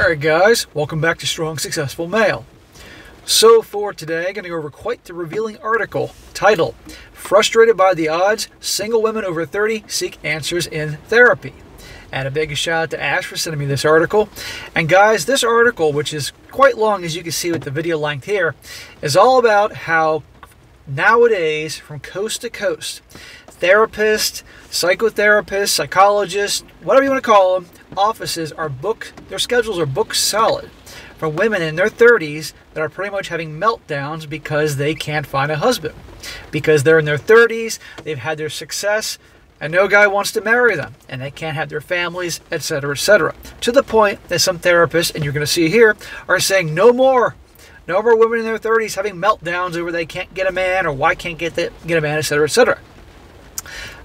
Alright guys, welcome back to Strong Successful Male. So for today, I'm going to go over quite the revealing article titled, Frustrated by the Odds, Single Women Over 30 Seek Answers in Therapy. And a big shout out to Ash for sending me this article. And guys, this article, which is quite long as you can see with the video length here, is all about how nowadays, from coast to coast, therapists, psychotherapists, psychologists, whatever you want to call them, offices are booked, their schedules are booked solid for women in their 30s that are pretty much having meltdowns because they can't find a husband. Because they're in their 30s, they've had their success, and no guy wants to marry them, and they can't have their families, etc., etc. To the point that some therapists, and you're going to see here, are saying no more women in their 30s having meltdowns over they can't get a man, or why can't get a man, etc., etc.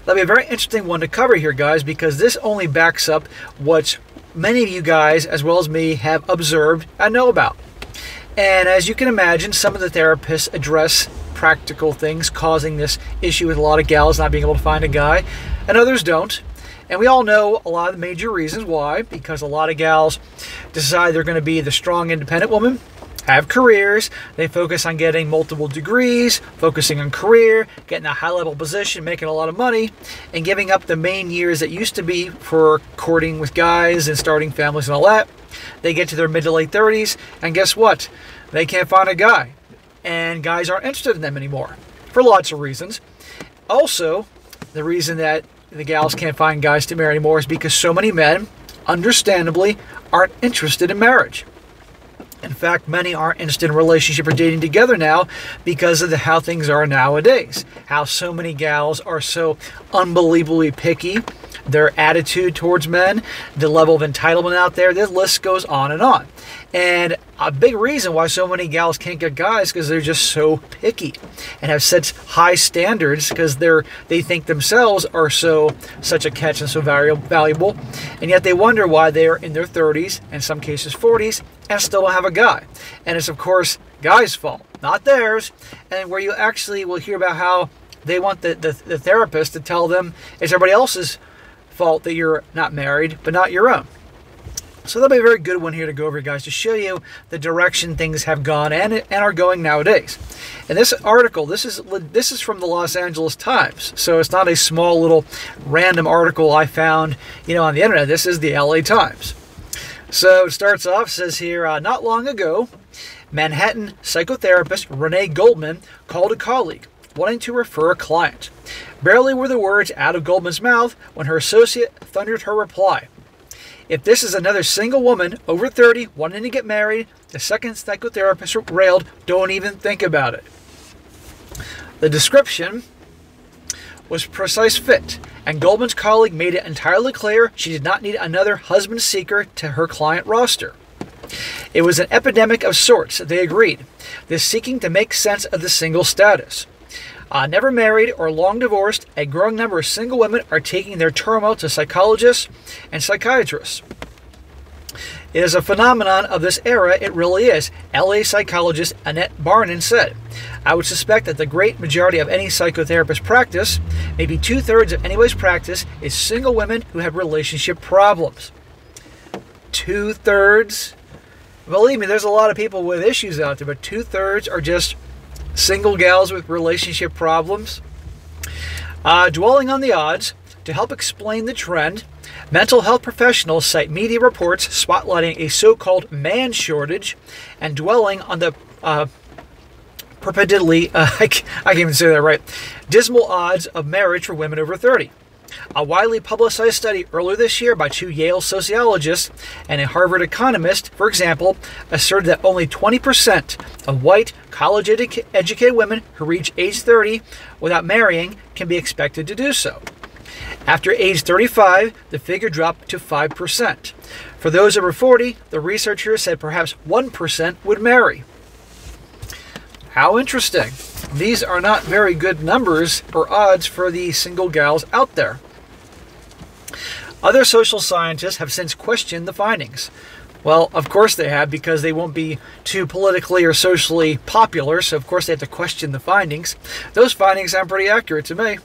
That'll be a very interesting one to cover here, guys, because this only backs up what many of you guys, as well as me, have observed and know about. And as you can imagine, some of the therapists address practical things causing this issue with a lot of gals not being able to find a guy, and others don't. And we all know a lot of the major reasons why, because a lot of gals decide they're going to be the strong, independent woman, have careers, they focus on getting multiple degrees, focusing on career, getting a high-level position, making a lot of money, and giving up the main years that used to be for courting with guys and starting families and all that. They get to their mid to late 30s, and guess what? They can't find a guy, and guys aren't interested in them anymore, for lots of reasons. Also, the reason that the gals can't find guys to marry anymore is because so many men, understandably, aren't interested in marriage. In fact, many aren't interested in a relationship or dating together now because of how things are nowadays. How so many gals are so unbelievably picky. Their attitude towards men, the level of entitlement out there, the list goes on and on. And a big reason why so many gals can't get guys because they're just so picky and have such high standards because they think themselves are such a catch and so valuable, and yet they wonder why they are in their 30s, in some cases 40s, and still don't have a guy. And it's of course guys' fault, not theirs. And where you actually will hear about how they want the therapist to tell them it's everybody else's fault that you're not married, but not your own. So that'll be a very good one here to go over, guys, to show you the direction things have gone and are going nowadays. And this article, this is from the Los Angeles Times, so it's not a small little random article I found, on the internet. This is the LA Times. So it starts off, says here, not long ago, Manhattan psychotherapist Renee Goldman called a colleague wanting to refer a client. Barely were the words out of Goldman's mouth when her associate thundered her reply. If this is another single woman over 30 wanting to get married, the second psychotherapist railed, don't even think about it. The description was precise fit, and Goldman's colleague made it entirely clear she did not need another husband seeker to her client roster. It was an epidemic of sorts, they agreed, this seeking to make sense of the single status. Never married or long divorced, a growing number of single women are taking their turmoil to psychologists and psychiatrists. It is a phenomenon of this era, it really is, LA psychologist Annette Barnon said. I would suspect that the great majority of any psychotherapist practice, maybe 2/3 of anybody's practice, is single women who have relationship problems. 2/3? Believe me, there's a lot of people with issues out there, but 2/3 are just single gals with relationship problems. Dwelling on the odds, to help explain the trend, mental health professionals cite media reports spotlighting a so-called man shortage and dwelling on the perpetually, I can't even say that right, dismal odds of marriage for women over 30. A widely publicized study earlier this year by 2 Yale sociologists and a Harvard economist, for example, asserted that only 20% of white, college-educated women who reach age 30 without marrying can be expected to do so. After age 35, the figure dropped to 5%. For those over 40, the researchers said perhaps 1% would marry. How interesting. These are not very good numbers or odds for the single gals out there. Other social scientists have since questioned the findings. Well, of course they have, because they won't be too politically or socially popular, so of course they have to question the findings. Those findings sound pretty accurate to me.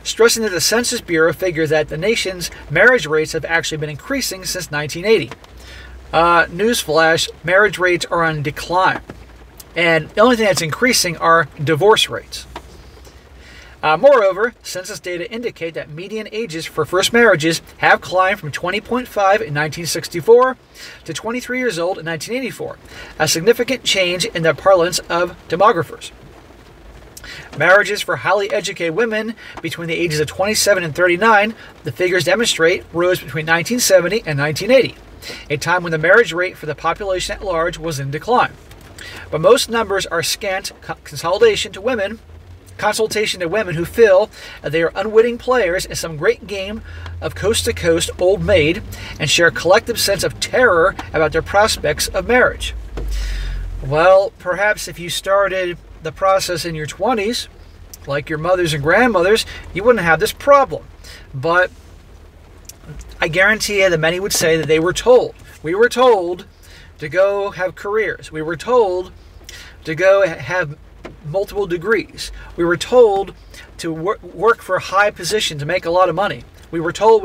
Stressing that the Census Bureau figures that the nation's marriage rates have actually been increasing since 1980. Newsflash, marriage rates are on decline. And the only thing that's increasing are divorce rates. Moreover, census data indicate that median ages for first marriages have climbed from 20.5 in 1964 to 23 years old in 1984, a significant change in the parlance of demographers. Marriages for highly educated women between the ages of 27 and 39, the figures demonstrate, rose between 1970 and 1980, a time when the marriage rate for the population at large was in decline. But most numbers are scant consultation to women who feel they are unwitting players in some great game of coast-to-coast Old Maid and share a collective sense of terror about their prospects of marriage. Well, perhaps if you started the process in your 20s, like your mothers and grandmothers, you wouldn't have this problem. But I guarantee you that many would say that they were told. We were told to go have careers. We were told to go have multiple degrees. We were told to work for a high position to make a lot of money. We were told.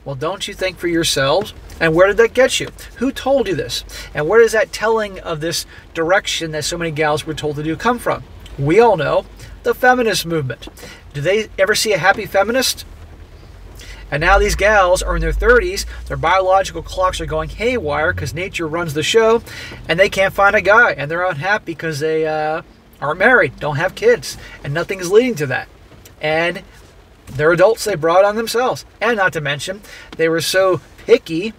Well, don't you think for yourselves? And where did that get you? Who told you this? And where does that telling of this direction that so many gals were told to do come from? We all know, the feminist movement. Do they ever see a happy feminist? And now these gals are in their 30s, their biological clocks are going haywire because nature runs the show, and they can't find a guy, and they're unhappy because they aren't married, don't have kids, and nothing is leading to that. And they're adults they brought on themselves. And not to mention, they were so picky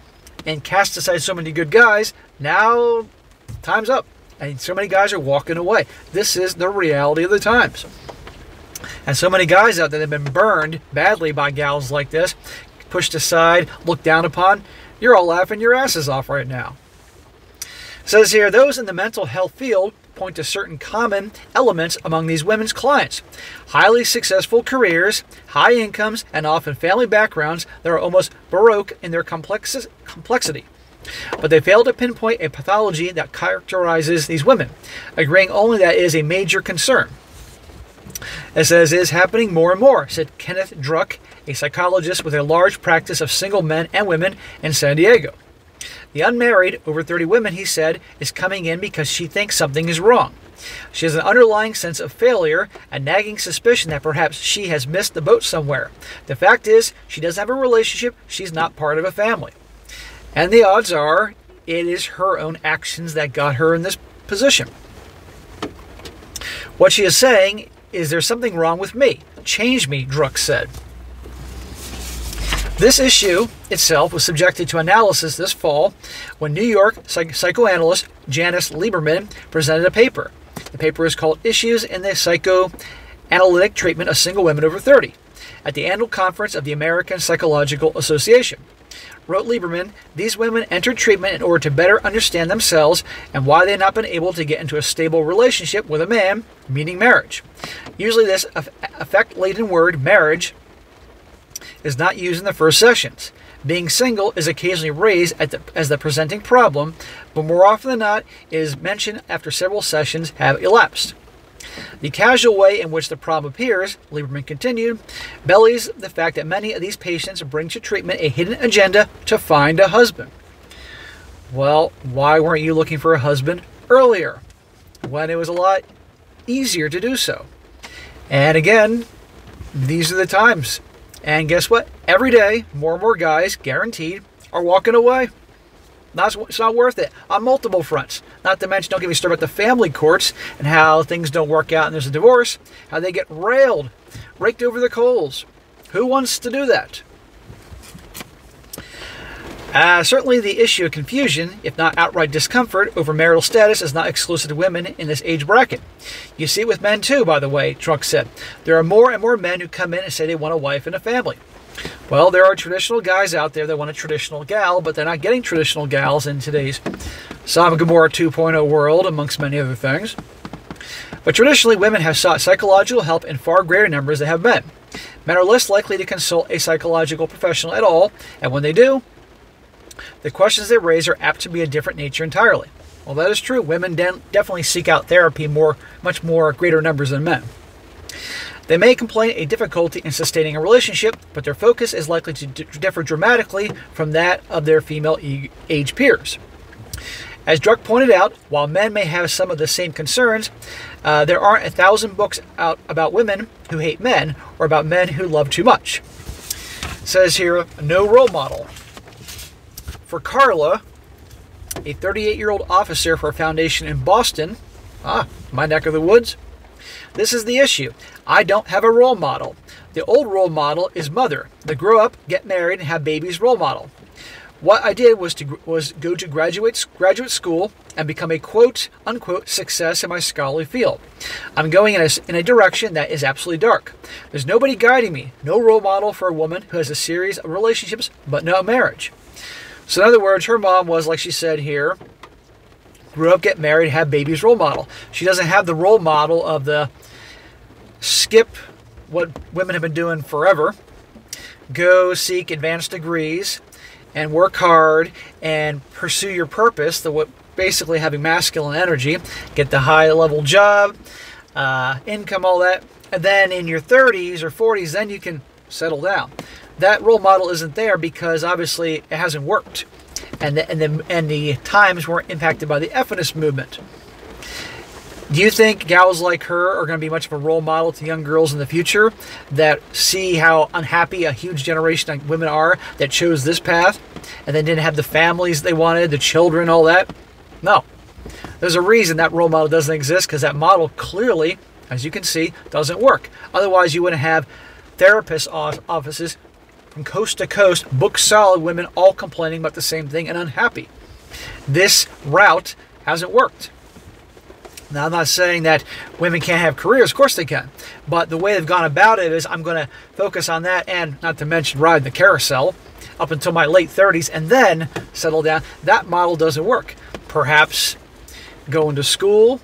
and cast aside so many good guys, now time's up. And so many guys are walking away. This is the reality of the times. And so many guys out there that have been burned badly by gals like this, pushed aside, looked down upon, you're all laughing your asses off right now. It says here, those in the mental health field point to certain common elements among these women's clients. Highly successful careers, high incomes, and often family backgrounds that are almost baroque in their complexity. But they fail to pinpoint a pathology that characterizes these women, agreeing only that it is a major concern. It says, it is happening more and more, said Kenneth Druck, a psychologist with a large practice of single men and women in San Diego. The unmarried, over 30 women, he said, is coming in because she thinks something is wrong. She has an underlying sense of failure, a nagging suspicion that perhaps she has missed the boat somewhere. The fact is, she doesn't have a relationship, she's not part of a family. And the odds are, it is her own actions that got her in this position. What she is saying is, there's something wrong with me. Change me, Druck said. This issue itself was subjected to analysis this fall when New York psychoanalyst Janice Lieberman presented a paper. The paper is called Issues in the Psychoanalytic Treatment of Single Women Over 30 at the annual conference of the American Psychological Association. Wrote Lieberman, these women entered treatment in order to better understand themselves and why they had not been able to get into a stable relationship with a man, meaning marriage. Usually this affect-laden word, marriage, is not used in the first sessions. Being single is occasionally raised as the presenting problem, but more often than not is mentioned after several sessions have elapsed. The casual way in which the problem appears, Lieberman continued, belies the fact that many of these patients bring to treatment a hidden agenda to find a husband. Well, why weren't you looking for a husband earlier, when it was a lot easier to do so? And again, these are the times. And guess what? Every day, more and more guys, guaranteed, are walking away. It's not worth it on multiple fronts. Not to mention, don't get me started about the family courts and how things don't work out and there's a divorce, how they get railed, raked over the coals. Who wants to do that? Certainly the issue of confusion, if not outright discomfort, over marital status is not exclusive to women in this age bracket. You see it with men too, by the way, Druck said. There are more and more men who come in and say they want a wife and a family. Well, there are traditional guys out there that want a traditional gal, but they're not getting traditional gals in today's Sodom and Gomorrah 2.0 world, amongst many other things. But traditionally, women have sought psychological help in far greater numbers than have men. Men are less likely to consult a psychological professional at all, and when they do, the questions they raise are apt to be a different nature entirely. Well, that is true. Women definitely seek out therapy much more greater numbers than men. They may complain a difficulty in sustaining a relationship, but their focus is likely to differ dramatically from that of their female age peers. As Druck pointed out, while men may have some of the same concerns, there aren't 1,000 books out about women who hate men or about men who love too much. It says here, no role model. For Carla, a 38-year-old officer for a foundation in Boston, my neck of the woods, this is the issue. I don't have a role model. The old role model is mother, the grow up, get married, and have babies role model. What I did was go to graduate school and become a quote-unquote success in my scholarly field. I'm going in a direction that is absolutely dark. There's nobody guiding me, no role model for a woman who has a series of relationships but no marriage. So in other words, her mom was, like she said here, grew up, get married, have babies role model. She doesn't have the role model of the skip what women have been doing forever, go seek advanced degrees, and work hard and pursue your purpose, basically having masculine energy, get the high-level job, income, all that, and then in your 30s or 40s, then you can settle down. That role model isn't there because obviously it hasn't worked, and the times weren't impacted by the feminist movement. Do you think gals like her are going to be much of a role model to young girls in the future that see how unhappy a huge generation of women are that chose this path and then didn't have the families they wanted, the children, all that? No. There's a reason that role model doesn't exist, because that model clearly, as you can see, doesn't work. Otherwise, you wouldn't have therapist offices from coast to coast, book solid women all complaining about the same thing and unhappy. This route hasn't worked. Now, I'm not saying that women can't have careers. Of course they can. But the way they've gone about it is I'm going to focus on that, and not to mention ride the carousel up until my late 30s and then settle down. That model doesn't work. Perhaps going to school,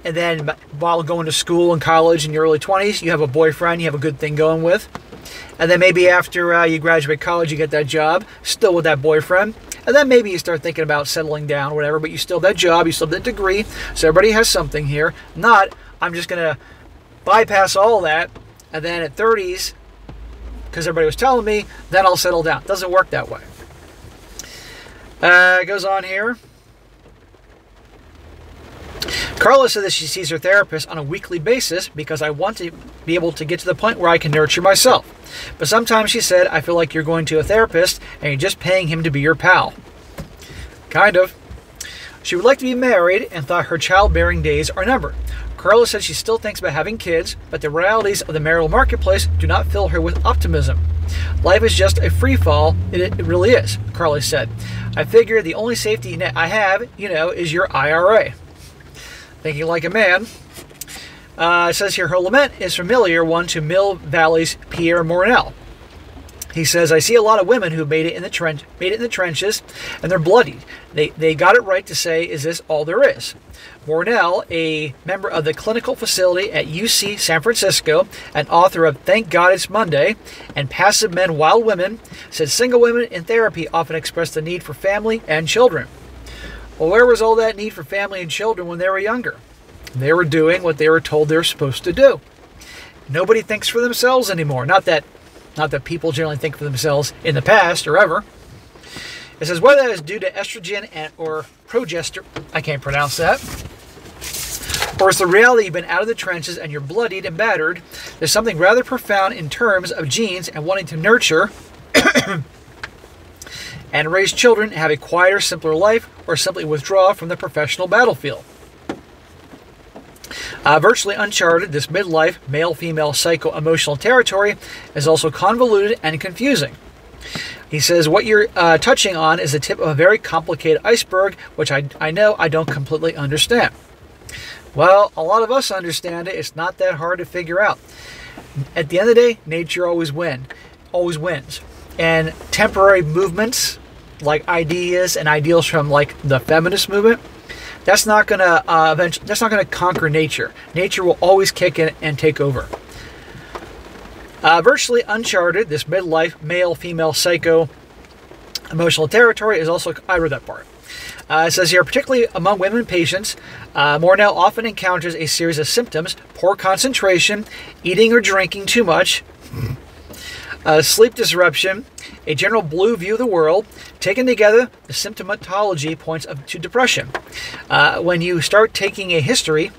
and then while going to school and college in your early 20s, you have a boyfriend, you have a good thing going with. And then maybe after you graduate college, you get that job, still with that boyfriend. And then maybe you start thinking about settling down or whatever, but you still have that job, you still have that degree, so everybody has something here. Not, I'm just going to bypass all that, and then at 30s, because everybody was telling me, then I'll settle down. It doesn't work that way. It goes on here. Carla said that she sees her therapist on a weekly basis because I want to be able to get to the point where I can nurture myself. But sometimes she said, I feel like you're going to a therapist and you're just paying him to be your pal. Kind of. She would like to be married and thought her childbearing days are numbered. Carla said she still thinks about having kids, but the realities of the marital marketplace do not fill her with optimism. Life is just a free fall. It really is, Carla said. I figure the only safety net I have, is your IRA. Thinking like a man. It says here, her lament is familiar one to Mill Valley's Pierre Mornell. He says, I see a lot of women who made it in the trenches, and they're bloodied. They got it right to say, is this all there is? Mornell, a member of the clinical facility at UC San Francisco, and author of Thank God It's Monday and Passive Men, Wild Women, said single women in therapy often express the need for family and children. Well, where was all that need for family and children when they were younger? They were doing what they were told they were supposed to do. Nobody thinks for themselves anymore. Not that people generally think for themselves in the past or ever. It says whether that is due to estrogen or progesterone, I can't pronounce that, or it's the reality you've been out of the trenches and you're bloodied and battered, there's something rather profound in terms of genes and wanting to nurture and raise children, have a quieter, simpler life, or simply withdraw from the professional battlefield. Virtually uncharted, this midlife, male-female psycho-emotional territory is also convoluted and confusing. He says, what you're touching on is the tip of a very complicated iceberg, which I know I don't completely understand. Well, a lot of us understand it. It's not that hard to figure out. At the end of the day, nature always wins. And temporary movements, like ideas and ideals from like the feminist movement, that's not gonna conquer nature. Nature will always kick in and take over. Virtually uncharted, this midlife male-female psycho emotional territory is also, I read that part. It says here, particularly among women patients, Mornell often encounters a series of symptoms: poor concentration, eating or drinking too much, sleep disruption, a general blue view of the world. Taken together, the symptomatology points to depression. When you start taking a history,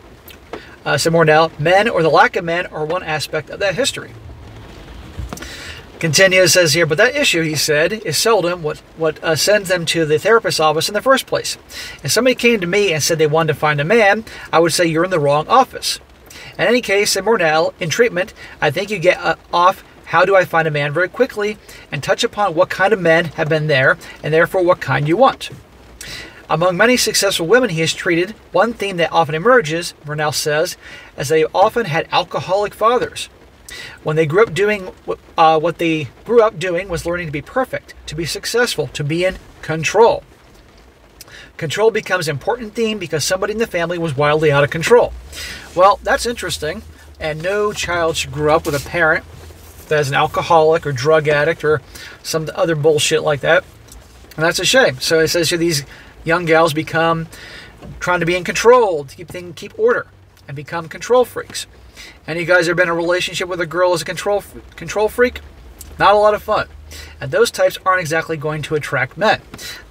said Mornell, men or the lack of men are one aspect of that history. Continues, says here, but that issue, he said, is seldom what sends them to the therapist's office in the first place. If somebody came to me and said they wanted to find a man, I would say you're in the wrong office. In any case, said Mornell, in treatment, I think you get off how do I find a man very quickly and touch upon what kind of men have been there and therefore what kind you want. Among many successful women he has treated, one theme that often emerges, Mornell says, is they often had alcoholic fathers. When they grew up doing what they grew up doing was learning to be perfect, to be successful, to be in control. Control becomes an important theme because somebody in the family was wildly out of control. Well, that's interesting, and no child should grow up with a parent that is an alcoholic or drug addict or some other bullshit like that. And that's a shame. So it says here these young gals become trying to be in control, to keep order, and become control freaks. Any guys ever been in a relationship with a girl as a control freak? Not a lot of fun. And those types aren't exactly going to attract men.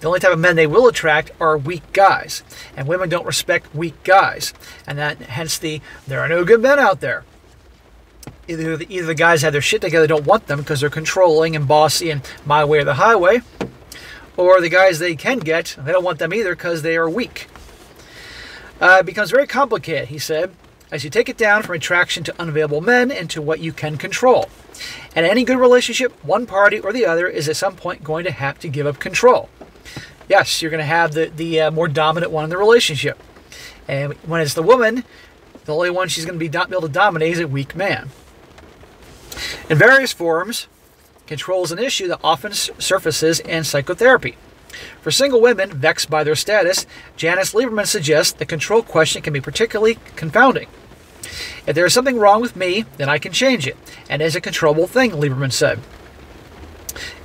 The only type of men they will attract are weak guys. And women don't respect weak guys. And hence there are no good men out there. Either the guys have their shit together, don't want them because they're controlling and bossy and my way or the highway. Or the guys they can get, they don't want them either because they are weak. It becomes very complicated, he said, as you take it down from attraction to unavailable men into what you can control. And in any good relationship, one party or the other is at some point going to have to give up control. Yes, you're going to have the more dominant one in the relationship. And when it's the woman, the only one she's going to be able to dominate is a weak man. In various forms, control is an issue that often surfaces in psychotherapy. For single women vexed by their status, Janice Lieberman suggests the control question can be particularly confounding. If there is something wrong with me, then I can change it, and it is a controllable thing, Lieberman said.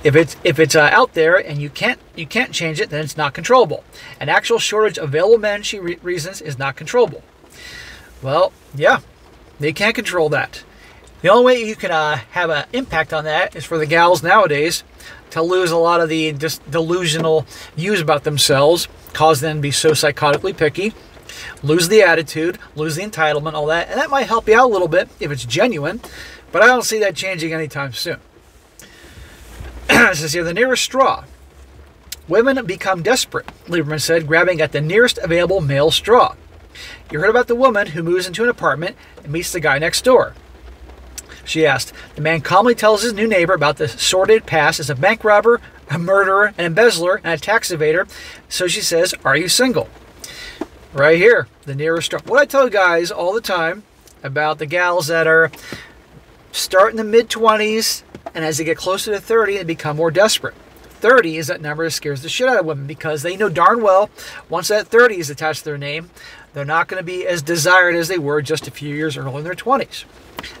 If it's out there and you can't change it, then it's not controllable. An actual shortage of available men, she reasons, is not controllable. Well, yeah, they can't control that. The only way you can have an impact on that is for the gals nowadays to lose a lot of the just delusional views about themselves, cause them to be so psychotically picky, lose the attitude, lose the entitlement, all that. And that might help you out a little bit if it's genuine, but I don't see that changing anytime soon. It says here, the nearest straw. Women become desperate, Lieberman said, grabbing at the nearest available male straw. You heard about the woman who moves into an apartment and meets the guy next door. She asked. The man calmly tells his new neighbor about the sordid past as a bank robber, a murderer, an embezzler, and a tax evader. So she says, are you single? Right here, the nearest straw. What I tell guys all the time about the gals that are starting in the mid-20s, and as they get closer to 30, they become more desperate. 30 is that number that scares the shit out of women because they know darn well once that 30 is attached to their name, they're not going to be as desired as they were just a few years earlier in their 20s.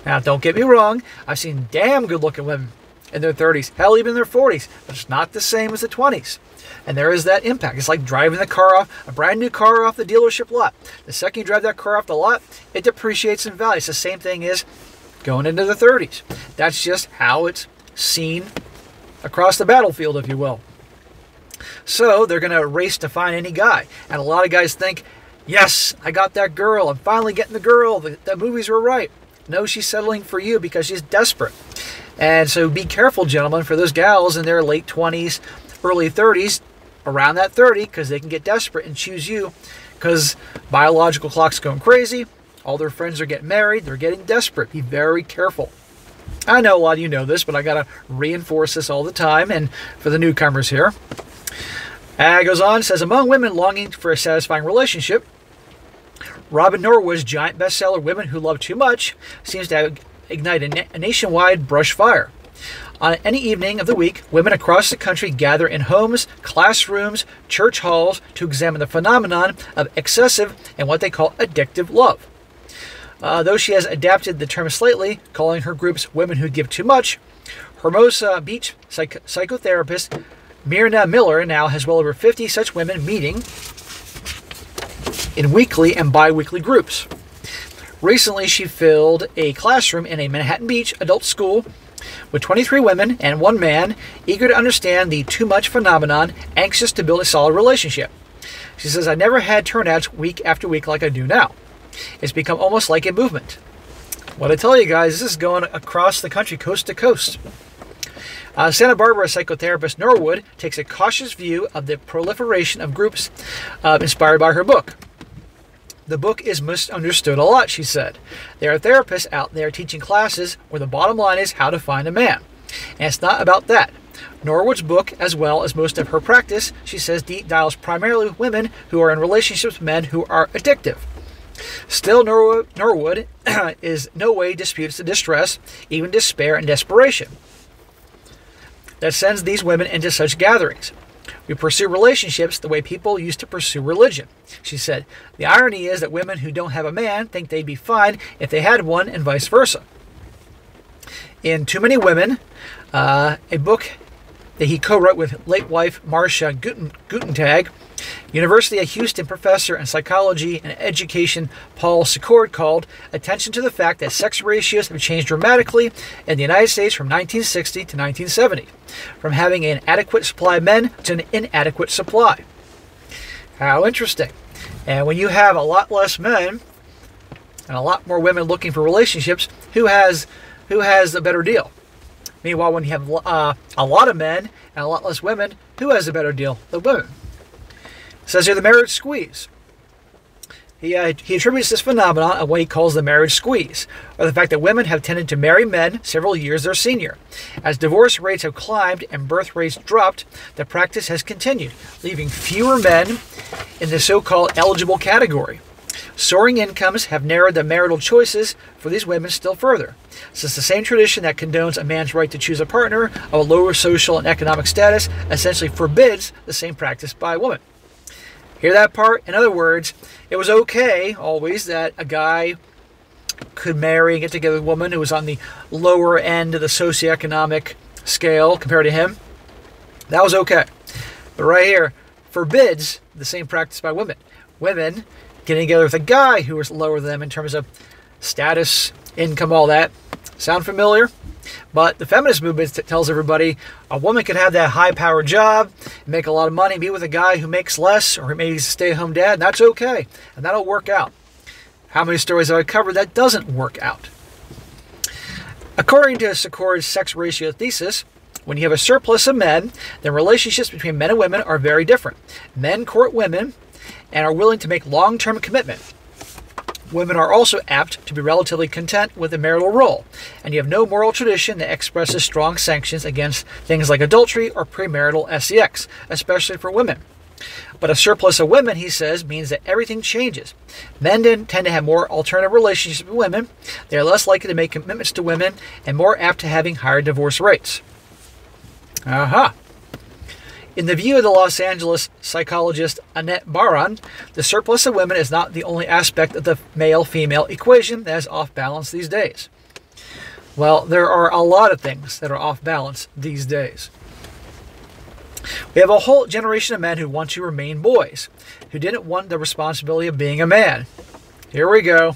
Now, don't get me wrong. I've seen damn good-looking women in their 30s, hell, even in their 40s, but it's not the same as the 20s. And there is that impact. It's like driving the car off, a brand new car off the dealership lot. The second you drive that car off the lot, it depreciates in value. It's the same thing as going into the 30s. That's just how it's seen across the battlefield, if you will. So they're going to race to find any guy. And a lot of guys think, yes, I got that girl. I'm finally getting the girl. The movies were right. No, she's settling for you because she's desperate. And so be careful, gentlemen, for those gals in their late 20s, early 30s, around that 30, because they can get desperate and choose you because biological clock's going crazy. All their friends are getting married. They're getting desperate. Be very careful. I know a lot of you know this, but I got to reinforce this all the time. And for the newcomers here, it goes on, says, among women longing for a satisfying relationship, Robin Norwood's giant bestseller, Women Who Love Too Much, seems to ignite a nationwide brush fire. On any evening of the week, women across the country gather in homes, classrooms, church halls to examine the phenomenon of excessive and what they call addictive love. Though she has adapted the term slightly, calling her groups Women Who Give Too Much, Hermosa Beach psychotherapist Myrna Miller now has well over 50 such women meeting in weekly and bi-weekly groups. Recently, she filled a classroom in a Manhattan Beach adult school with 23 women and one man eager to understand the too much phenomenon, anxious to build a solid relationship. She says, I never had turnouts week after week like I do now. It's become almost like a movement. What I tell you guys, this is going across the country, coast to coast. Santa Barbara psychotherapist Norwood takes a cautious view of the proliferation of groups inspired by her book. The book is misunderstood a lot, she said. There are therapists out there teaching classes where the bottom line is how to find a man. And it's not about that. Norwood's book, as well as most of her practice, she says, deals primarily with women who are in relationships with men who are addictive. Still, Norwood is no way disputes the distress, even despair and desperation that sends these women into such gatherings. We pursue relationships the way people used to pursue religion. She said, the irony is that women who don't have a man think they'd be fine if they had one, and vice versa. In Too Many Women, a book that he co-wrote with late wife Marcia Gutentag, University of Houston professor in psychology and education Paul Secord called attention to the fact that sex ratios have changed dramatically in the United States from 1960 to 1970, from having an adequate supply of men to an inadequate supply. How interesting. And when you have a lot less men and a lot more women looking for relationships, who has a better deal? Meanwhile, when you have a lot of men and a lot less women, who has a better deal? The women. It says here the marriage squeeze. He attributes this phenomenon of what he calls the marriage squeeze, or the fact that women have tended to marry men several years their senior. As divorce rates have climbed and birth rates dropped, the practice has continued, leaving fewer men in the so-called eligible category. Soaring incomes have narrowed the marital choices for these women still further, since the same tradition that condones a man's right to choose a partner of a lower social and economic status essentially forbids the same practice by a woman. Hear that part? In other words, it was okay always that a guy could marry and get together with a woman who was on the lower end of the socioeconomic scale compared to him. That was okay. But right here, forbids the same practice by women. Women getting together with a guy who was lower than them in terms of status, income, all that. Sound familiar? But the feminist movement tells everybody a woman can have that high-powered job, make a lot of money, be with a guy who makes less, or maybe he's a stay-at-home dad, and that's okay. And that'll work out. How many stories have I covered that doesn't work out? According to Secord's sex ratio thesis, when you have a surplus of men, then relationships between men and women are very different. Men court women and are willing to make long-term commitment. Women are also apt to be relatively content with the marital role, and you have no moral tradition that expresses strong sanctions against things like adultery or premarital sex, especially for women. But a surplus of women, he says, means that everything changes. Men tend to have more alternative relationships with women, they are less likely to make commitments to women, and more apt to having higher divorce rates. Aha! In the view of the Los Angeles psychologist Annette Baron, the surplus of women is not the only aspect of the male-female equation that is off balance these days. Well, there are a lot of things that are off balance these days. We have a whole generation of men who want to remain boys, who didn't want the responsibility of being a man. Here we go.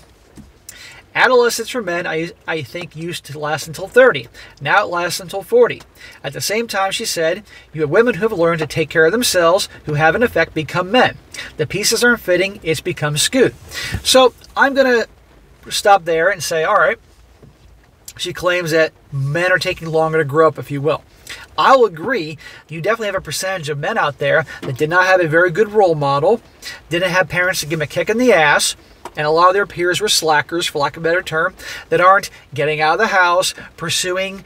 Adolescence for men, I think, used to last until 30. Now it lasts until 40. At the same time, she said, you have women who have learned to take care of themselves, who have in effect become men. The pieces aren't fitting, it's become skewed. So I'm going to stop there and say, all right, she claims that men are taking longer to grow up, if you will. I'll agree, you definitely have a percentage of men out there that did not have a very good role model, didn't have parents to give them a kick in the ass, and a lot of their peers were slackers, for lack of a better term, that aren't getting out of the house, pursuing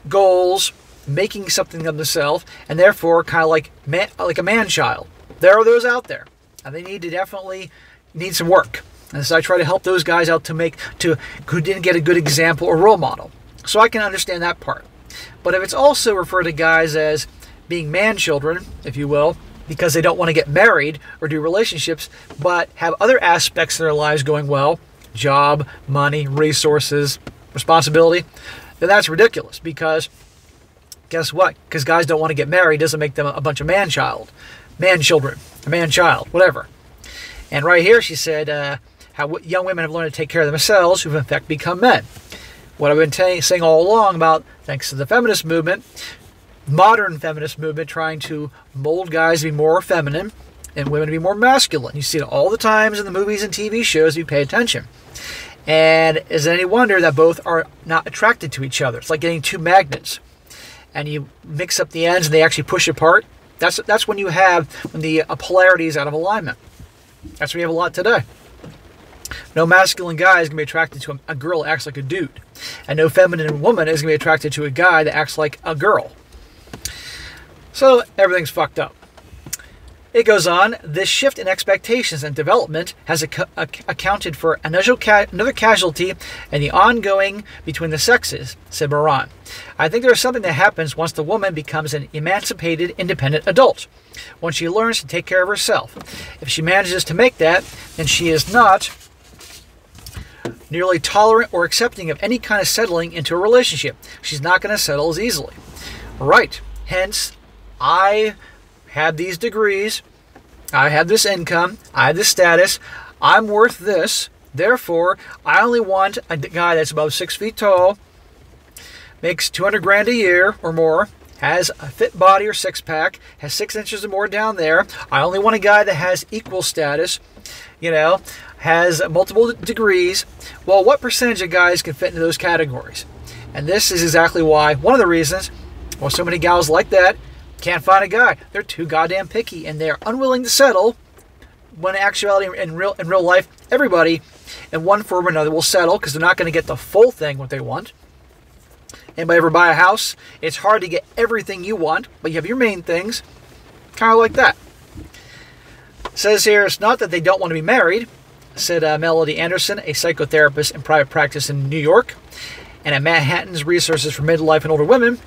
goals, making something of themselves, and therefore kind of like a man-child. There are those out there, and they definitely need some work. And so I try to help those guys out who didn't get a good example or role model. So I can understand that part. But if it's also referred to guys as being man-children, if you will, because they don't want to get married or do relationships, but have other aspects of their lives going well, job, money, resources, responsibility, then that's ridiculous, because Guess what? Because guys don't want to get married doesn't make them a bunch of man-child, man-children, a man-child, whatever. And right here she said how young women have learned to take care of themselves who've in fact become men. What I've been saying all along about, thanks to the feminist movement, modern feminist movement trying to mold guys to be more feminine and women to be more masculine. You see it all the times in the movies and TV shows if you pay attention. And is it any wonder that both are not attracted to each other? It's like getting two magnets. And you mix up the ends and they actually push apart. That's when you have when the polarity is out of alignment. That's what you have a lot today. No masculine guy is going to be attracted to a girl that acts like a dude. And no feminine woman is going to be attracted to a guy that acts like a girl. So everything's fucked up. It goes on, this shift in expectations and development has accounted for another casualty in the ongoing between the sexes, said Moran. I think there is something that happens once the woman becomes an emancipated, independent adult. Once she learns to take care of herself. If she manages to make that, then she is not nearly tolerant or accepting of any kind of settling into a relationship. She's not going to settle as easily. Right. Hence, I have these degrees, I have this income, I have this status, I'm worth this, therefore I only want a guy that's above 6 feet tall, makes 200 grand a year or more, has a fit body or six-pack, has 6 inches or more down there. I only want a guy that has equal status, has multiple degrees. Well, what percentage of guys can fit into those categories? And this is exactly why, one of the reasons, well, so many gals like that can't find a guy. They're too goddamn picky, and they're unwilling to settle. When in actuality, in real life, everybody in one form or another will settle because they're not going to get the full thing what they want. Anybody ever buy a house? It's hard to get everything you want, but you have your main things. Kind of like that. It says here, it's not that they don't want to be married, said Melody Anderson, a psychotherapist in private practice in New York, and at Manhattan's Resources for Midlife and Older Women,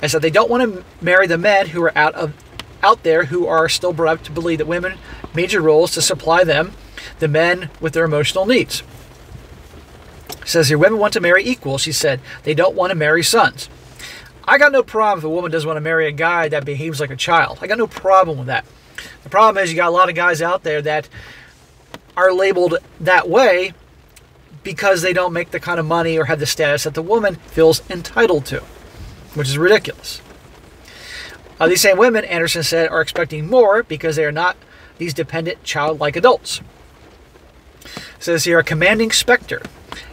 and said they don't want to marry the men who are out there who are still brought up to believe that women major roles to supply them, the men with their emotional needs. It says here, women want to marry equals, she said. They don't want to marry sons. I got no problem if a woman doesn't want to marry a guy that behaves like a child. I got no problem with that. The problem is you got a lot of guys out there that are labeled that way because they don't make the kind of money or have the status that the woman feels entitled to, which is ridiculous. These same women, Anderson said, are expecting more because they are not these dependent, childlike adults. It says here, a commanding specter,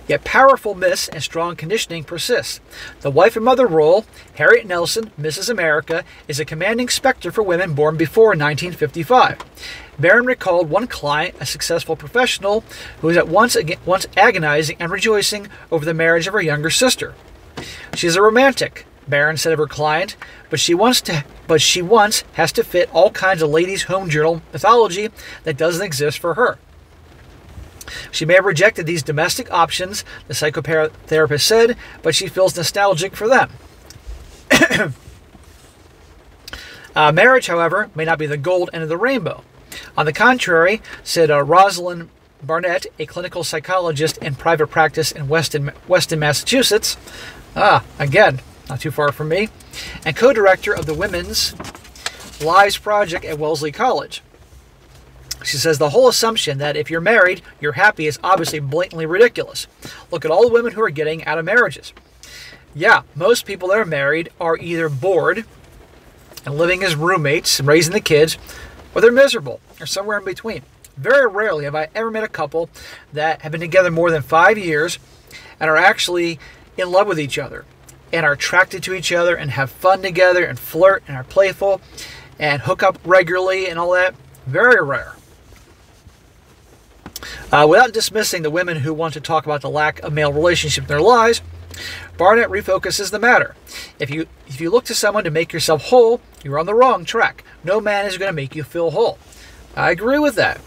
yet powerful myths and strong conditioning persists. The wife and mother role, Harriet Nelson, Mrs. America, is a commanding specter for women born before 1955. Barron recalled one client, a successful professional, who was at once agonizing and rejoicing over the marriage of her younger sister. She is a romantic, Barron said of her client, but she once has to fit all kinds of ladies' home journal mythology that doesn't exist for her. She may have rejected these domestic options, the psychotherapist said, but she feels nostalgic for them. Marriage, however, may not be the gold end of the rainbow. On the contrary, said Rosalind Barnett, a clinical psychologist in private practice in Weston, Massachusetts, again, not too far from me, and co-director of the Women's Lives Project at Wellesley College. She says the whole assumption that if you're married, you're happy is obviously blatantly ridiculous. Look at all the women who are getting out of marriages. Yeah, most people that are married are either bored and living as roommates and raising the kids, or they're miserable, or somewhere in between. Very rarely have I ever met a couple that have been together more than 5 years and are actually in love with each other and are attracted to each other and have fun together and flirt and are playful and hook up regularly and all that. Very rare. Without dismissing the women who want to talk about the lack of male relationship in their lives, Barnett refocuses the matter. If you look to someone to make yourself whole, you're on the wrong track. No man is going to make you feel whole. I agree with that.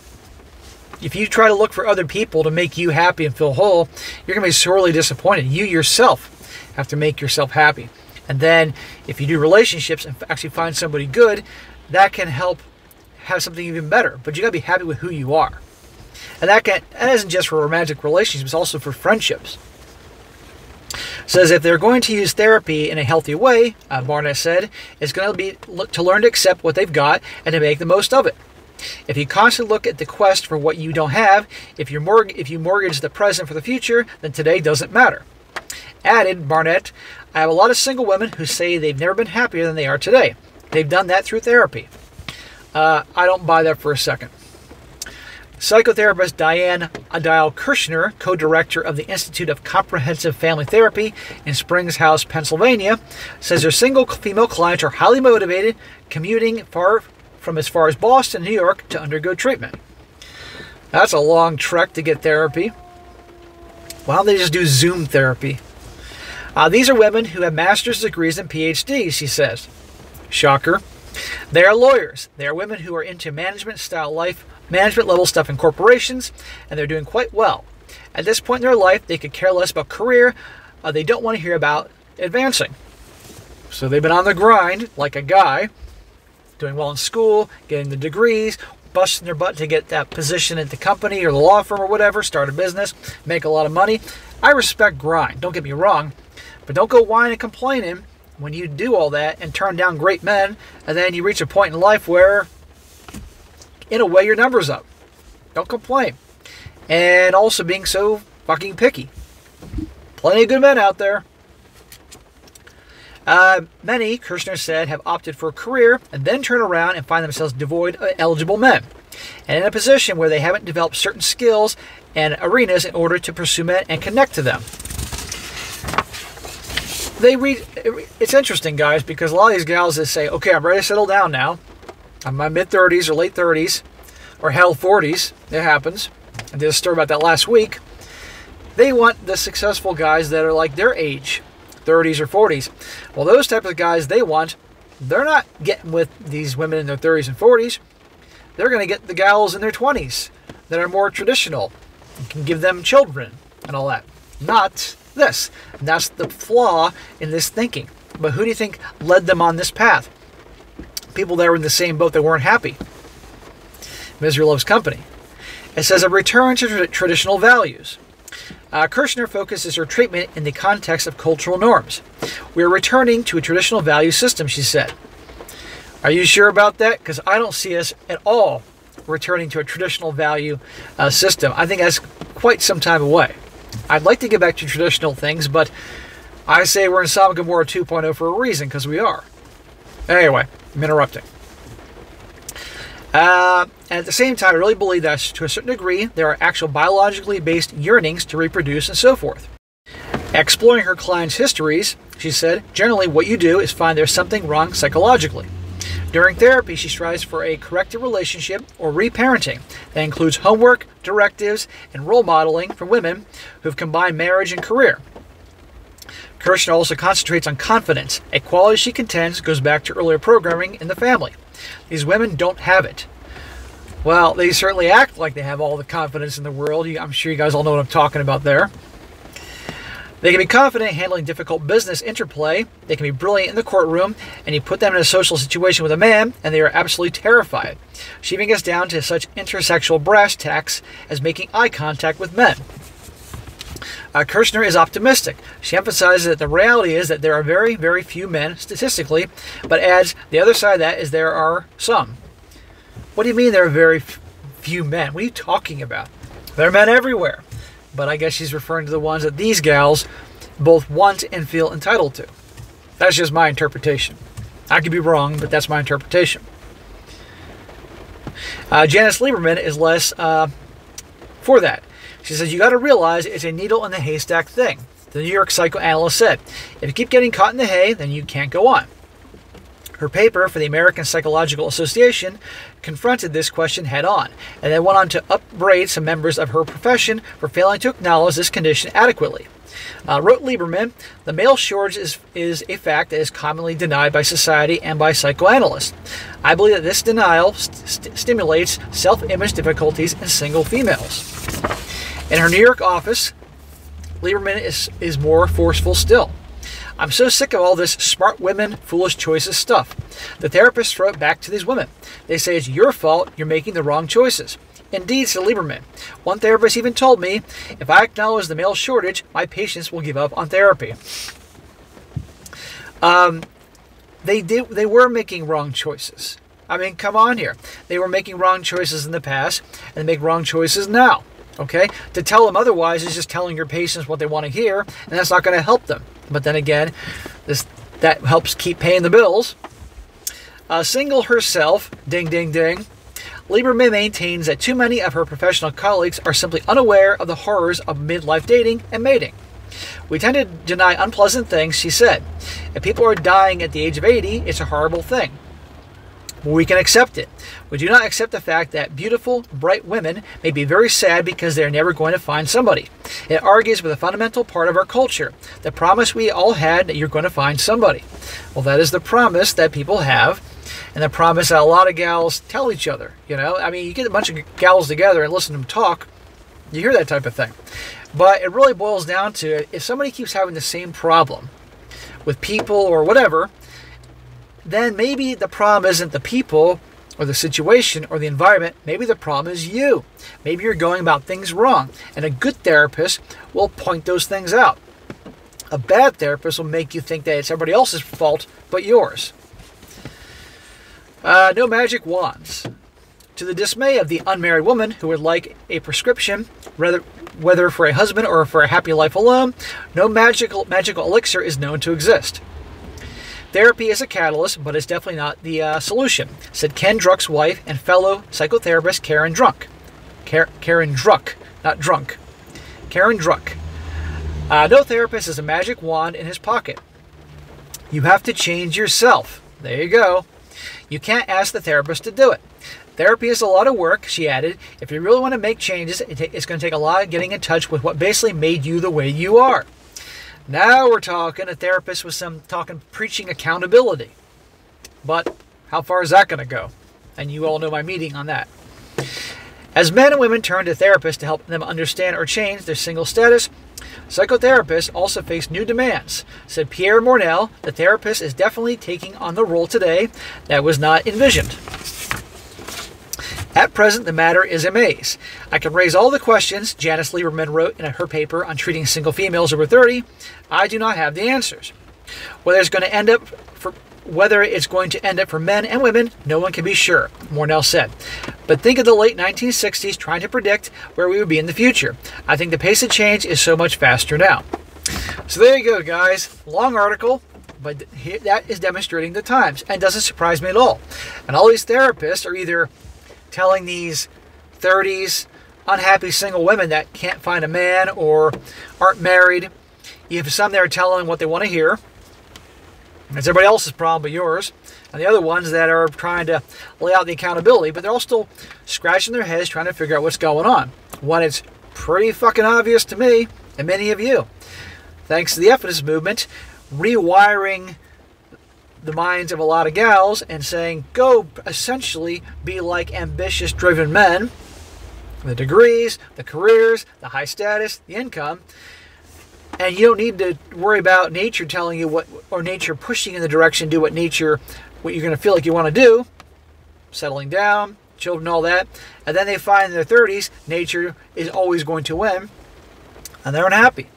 If you try to look for other people to make you happy and feel whole, you're going to be sorely disappointed. You yourself have to make yourself happy. And then if you do relationships and actually find somebody good, that can help have something even better. But you got to be happy with who you are. And that isn't just for romantic relationships, it's also for friendships. Says if they're going to use therapy in a healthy way, Barnett said, it's going to be to learn to accept what they've got and to make the most of it. If you constantly look at the quest for what you don't have, if you mortgage the present for the future, then today doesn't matter. Added Barnett, I have a lot of single women who say they've never been happier than they are today. They've done that through therapy. I don't buy that for a second. Psychotherapist Diane Adile-Kirshner, co-director of the Institute of Comprehensive Family Therapy in Springs House, Pennsylvania, says her single female clients are highly motivated, commuting as far as Boston, New York, to undergo treatment. That's a long trek to get therapy. Why don't they just do Zoom therapy? These are women who have master's degrees and PhDs, she says. Shocker. They are lawyers. They are women who are into management level stuff in corporations, and they're doing quite well. At this point in their life, they could care less about career. They don't want to hear about advancing. So they've been on the grind like a guy, doing well in school, getting the degrees, busting their butt to get that position at the company or the law firm or whatever, start a business, make a lot of money. I respect grind, don't get me wrong, but don't go whining and complaining when you do all that and turn down great men, and then you reach a point in life where, in a way, your number's up. Don't complain. And also being so fucking picky. Plenty of good men out there. Many, Kirshner said, have opted for a career and then turn around and find themselves devoid of eligible men, and in a position where they haven't developed certain skills and arenas in order to pursue men and connect to them. It's interesting, guys, because a lot of these gals that say, okay, I'm ready to settle down now. I'm in my mid-30s or late 30s, or hell 40s. It happens. I did a story about that last week. They want the successful guys that are like their age, 30s or 40s. Well, those types of guys they're not getting with these women in their 30s and 40s. They're going to get the gals in their 20s that are more traditional and can give them children and all that. Not this. And that's the flaw in this thinking. But who do you think led them on this path? People that were in the same boat that weren't happy. Misery loves company. It says a return to traditional values. Kirshner focuses her treatment in the context of cultural norms. We are returning to a traditional value system, she said. Are you sure about that? Because I don't see us at all returning to a traditional value system. I think that's quite some time away. I'd like to get back to traditional things, but I say we're in Sodom and Gomorrah 2.0 for a reason, because we are. Anyway, I'm interrupting. And at the same time, I really believe that to a certain degree, there are actual biologically based yearnings to reproduce and so forth. Exploring her clients' histories, she said, generally what you do is find there's something wrong psychologically. During therapy, she strives for a corrective relationship or reparenting that includes homework, directives, and role modeling for women who've combined marriage and career. Kirshner also concentrates on confidence, a quality she contends goes back to earlier programming in the family. These women don't have it. Well, they certainly act like they have all the confidence in the world. I'm sure you guys all know what I'm talking about there. They can be confident in handling difficult business interplay. They can be brilliant in the courtroom, and you put them in a social situation with a man, and they are absolutely terrified. She even gets down to such intersexual brass tacks as making eye contact with men. Kirshner is optimistic. She emphasizes that the reality is that there are very, very few men statistically, but adds the other side of that is there are some. What do you mean there are very few men? What are you talking about? There are men everywhere. But I guess she's referring to the ones that these gals both want and feel entitled to. That's just my interpretation. I could be wrong, but that's my interpretation. Janice Lieberman is less for that. She says, you got to realize it's a needle in the haystack thing. The New York psychoanalyst said, if you keep getting caught in the hay, then you can't go on. Her paper for the American Psychological Association confronted this question head on, and then went on to upbraid some members of her profession for failing to acknowledge this condition adequately. Wrote Lieberman, the male shortage is a fact that is commonly denied by society and by psychoanalysts. I believe that this denial stimulates self-image difficulties in single females. In her New York office, Lieberman is more forceful still. I'm so sick of all this smart women, foolish choices stuff. The therapists throw it back to these women. They say it's your fault, you're making the wrong choices. Indeed, said Lieberman. One therapist even told me, if I acknowledge the male shortage, my patients will give up on therapy. They were making wrong choices. I mean, come on here. They were making wrong choices in the past, and they make wrong choices now. Okay? To tell them otherwise is just telling your patients what they want to hear, and that's not going to help them. But then again, that helps keep paying the bills. Single herself, ding, ding, ding. Lieberman maintains that too many of her professional colleagues are simply unaware of the horrors of midlife dating and mating. We tend to deny unpleasant things, she said. If people are dying at the age of 80, it's a horrible thing. We can accept it. We do not accept the fact that beautiful, bright women may be very sad because they are never going to find somebody. It argues with a fundamental part of our culture, the promise we all had that you're going to find somebody. Well, that is the promise that people have, and the promise that a lot of gals tell each other. You know, I mean, you get a bunch of gals together and listen to them talk, you hear that type of thing. But it really boils down to, if somebody keeps having the same problem with people or whatever, then maybe the problem isn't the people or the situation or the environment. Maybe the problem is you. Maybe you're going about things wrong. And a good therapist will point those things out. A bad therapist will make you think that it's everybody else's fault but yours. No magic wands. To the dismay of the unmarried woman who would like a prescription, whether for a husband or for a happy life alone, no magical elixir is known to exist. Therapy is a catalyst, but it's definitely not the solution, said Ken Druck's wife and fellow psychotherapist Karen Druck. Karen Druck, not drunk. Karen Druck. No therapist has a magic wand in his pocket. You have to change yourself. There you go. You can't ask the therapist to do it. Therapy is a lot of work, she added. If you really want to make changes, it's going to take a lot of getting in touch with what basically made you the way you are. Now we're talking a therapist with preaching accountability. But how far is that going to go? And you all know my meeting on that. As men and women turn to therapists to help them understand or change their single status, psychotherapists also face new demands. Said Pierre Mornell, the therapist is definitely taking on the role today that was not envisioned. At present, the matter is a maze. I can raise all the questions Janice Lieberman wrote in her paper on treating single females over 30. I do not have the answers. Whether it's going to end up for men and women, no one can be sure, Mornell said. But think of the late 1960s trying to predict where we would be in the future. I think the pace of change is so much faster now. So there you go, guys. Long article, but that is demonstrating the times, and doesn't surprise me at all. And all these therapists are either telling these 30s unhappy single women that can't find a man or aren't married. You have some that are telling what they want to hear. It's everybody else's problem but yours. And the other ones that are trying to lay out the accountability, but they're all still scratching their heads trying to figure out what's going on. One, it's pretty fucking obvious to me and many of you. Thanks to the feminist movement, rewiring the minds of a lot of gals and saying, go essentially be like ambitious, driven men. The degrees, the careers, the high status, the income. And you don't need to worry about nature telling you what, or nature pushing you in the direction, do what you're going to feel like you want to do. Settling down, children, all that. And then they find in their 30s, nature is always going to win. And they're unhappy.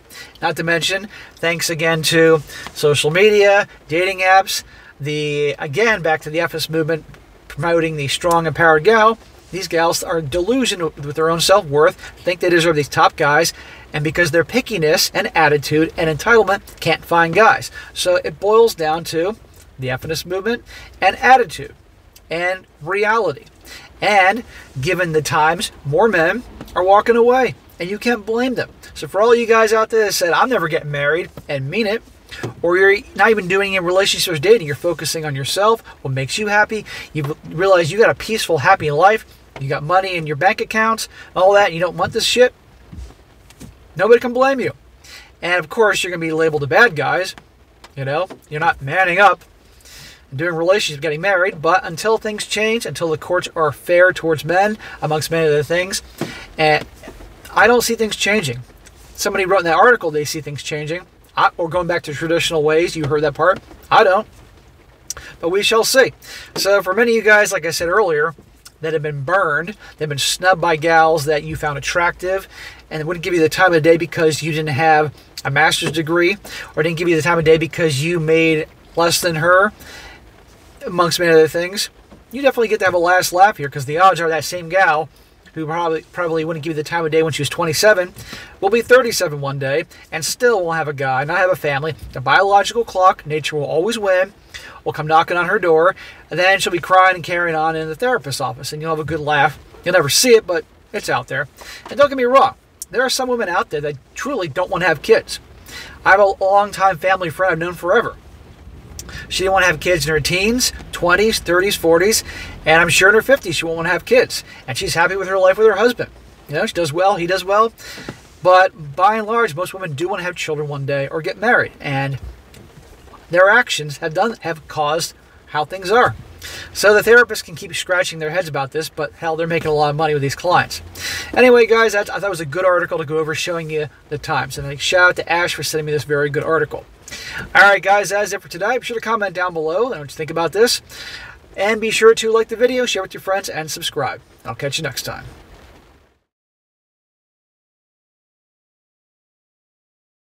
Not to mention, thanks again to social media, dating apps, again, back to the feminist movement promoting the strong, empowered gal. These gals are delusioned with their own self-worth, think they deserve these top guys, and because their pickiness and attitude and entitlement can't find guys. So it boils down to the feminist movement and attitude and reality. And given the times, more men are walking away, and you can't blame them. So for all you guys out there that said, I'm never getting married, and mean it, or you're not even doing any relationships or dating, you're focusing on yourself, what makes you happy, you realize you got a peaceful, happy life, you got money in your bank accounts, all that, and you don't want this shit, nobody can blame you. And of course, you're going to be labeled the bad guys. You know, you're not manning up and doing relationships, getting married. But until things change, until the courts are fair towards men, amongst many other things, and I don't see things changing. Somebody wrote in that article they see things changing. Or going back to traditional ways. You heard that part. I don't. But we shall see. So for many of you guys, like I said earlier, that have been burned. They've been snubbed by gals that you found attractive, and they wouldn't give you the time of day because you didn't have a master's degree, or didn't give you the time of day because you made less than her, amongst many other things. You definitely get to have a last laugh here, because the odds are that same gal who probably wouldn't give you the time of day when she was 27 will be 37 one day and still will have a guy, not have a family. The biological clock, nature will always win, will come knocking on her door, and then she'll be crying and carrying on in the therapist's office, and you'll have a good laugh. You'll never see it, but it's out there. And don't get me wrong, there are some women out there that truly don't want to have kids. I have a long-time family friend I've known forever. She didn't want to have kids in her teens, 20s, 30s, 40s, and I'm sure in her 50s she won't want to have kids. And she's happy with her life with her husband. You know, she does well, he does well. But by and large, most women do want to have children one day or get married. And their actions have caused how things are. So the therapists can keep scratching their heads about this, but hell, they're making a lot of money with these clients. Anyway, guys, I thought it was a good article to go over showing you the times. And a shout out to Ash for sending me this very good article. All right, guys, that's it for tonight. Be sure to comment down below what you think about this. And be sure to like the video, share with your friends, and subscribe. I'll catch you next time.